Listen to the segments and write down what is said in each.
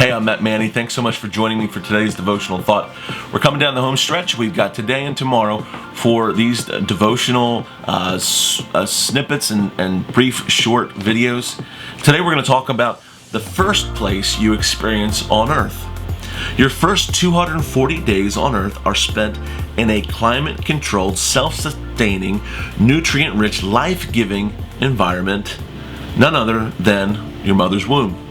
Hey, I'm Matt Manny. Thanks so much for joining me for today's devotional thought. We're coming down the home stretch. We've got today and tomorrow for these devotional snippets and brief short videos. Today we're going to talk about the first place you experience on earth. Your first 240 days on earth are spent in a climate-controlled, self-sustaining, nutrient-rich, life-giving environment, none other than your mother's womb.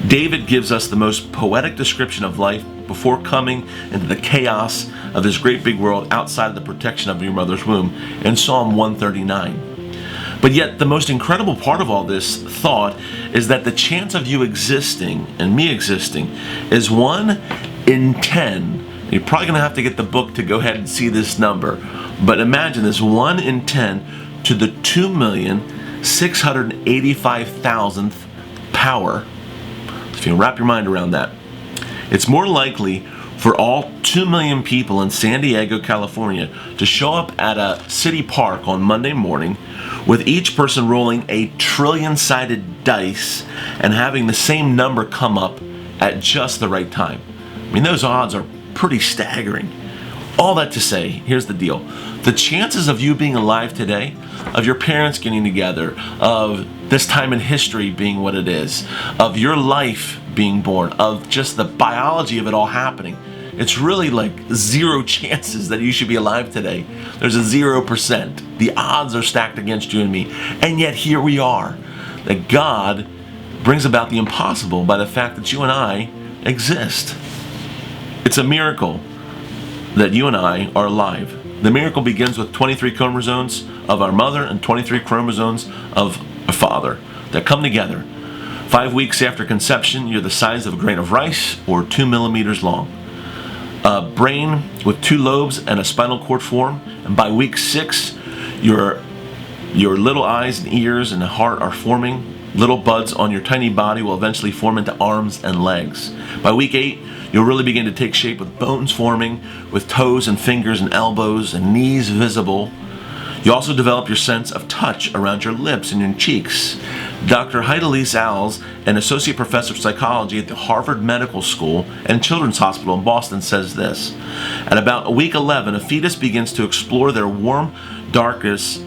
David gives us the most poetic description of life before coming into the chaos of this great big world outside of the protection of your mother's womb in Psalm 139. But yet the most incredible part of all this thought is that the chance of you existing and me existing is 1 in 10. You're probably going to have to get the book to go ahead and see this number. But imagine this, 1 in 10 to the 2,685,000th power. If you wrap your mind around that, it's more likely for all 2 million people in San Diego, California to show up at a city park on Monday morning with each person rolling a trillion-sided dice and having the same number come up at just the right time. I mean, those odds are pretty staggering. All that to say, here's the deal. The chances of you being alive today, of your parents getting together, of this time in history being what it is, of your life being born, of just the biology of it all happening, it's really like zero chances that you should be alive today. There's a 0%. The odds are stacked against you and me. And yet here we are. That God brings about the impossible by the fact that you and I exist. It's a miracle that you and I are alive. The miracle begins with 23 chromosomes of our mother and 23 chromosomes of our father that come together. 5 weeks after conception, you're the size of a grain of rice or 2 millimeters long. A brain with 2 lobes and a spinal cord form, and by week 6, your little eyes and ears and heart are forming. Little buds on your tiny body will eventually form into arms and legs. By week 8, you'll really begin to take shape with bones forming, with toes and fingers and elbows and knees visible. You also develop your sense of touch around your lips and your cheeks. Dr. Heidelise Alls, an associate professor of psychology at the Harvard Medical School and Children's Hospital in Boston, says this: at about week 11, a fetus begins to explore their warm, dark nest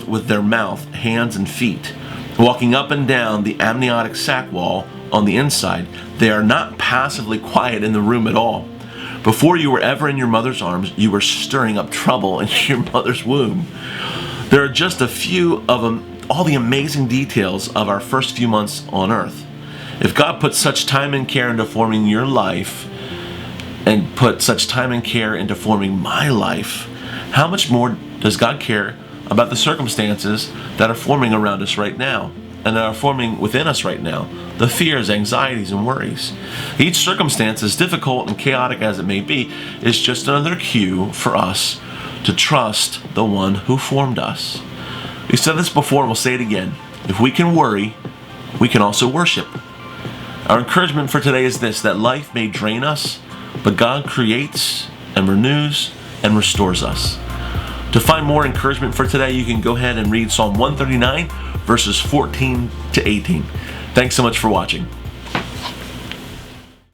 with their mouth, hands, and feet. Walking up and down the amniotic sac wall on the inside, they are not passively quiet in the room at all. Before you were ever in your mother's arms, you were stirring up trouble in your mother's womb. There are just a few of all the amazing details of our first few months on earth. If God put such time and care into forming your life and put such time and care into forming my life, how much more does God care about the circumstances that are forming around us right now and that are forming within us right now, the fears, anxieties, and worries. Each circumstance, as difficult and chaotic as it may be, is just another cue for us to trust the one who formed us. We've said this before and we'll say it again. If we can worry, we can also worship. Our encouragement for today is this: that life may drain us, but God creates and renews and restores us. To find more encouragement for today, you can go ahead and read Psalm 139, verses 14 to 18. Thanks so much for watching.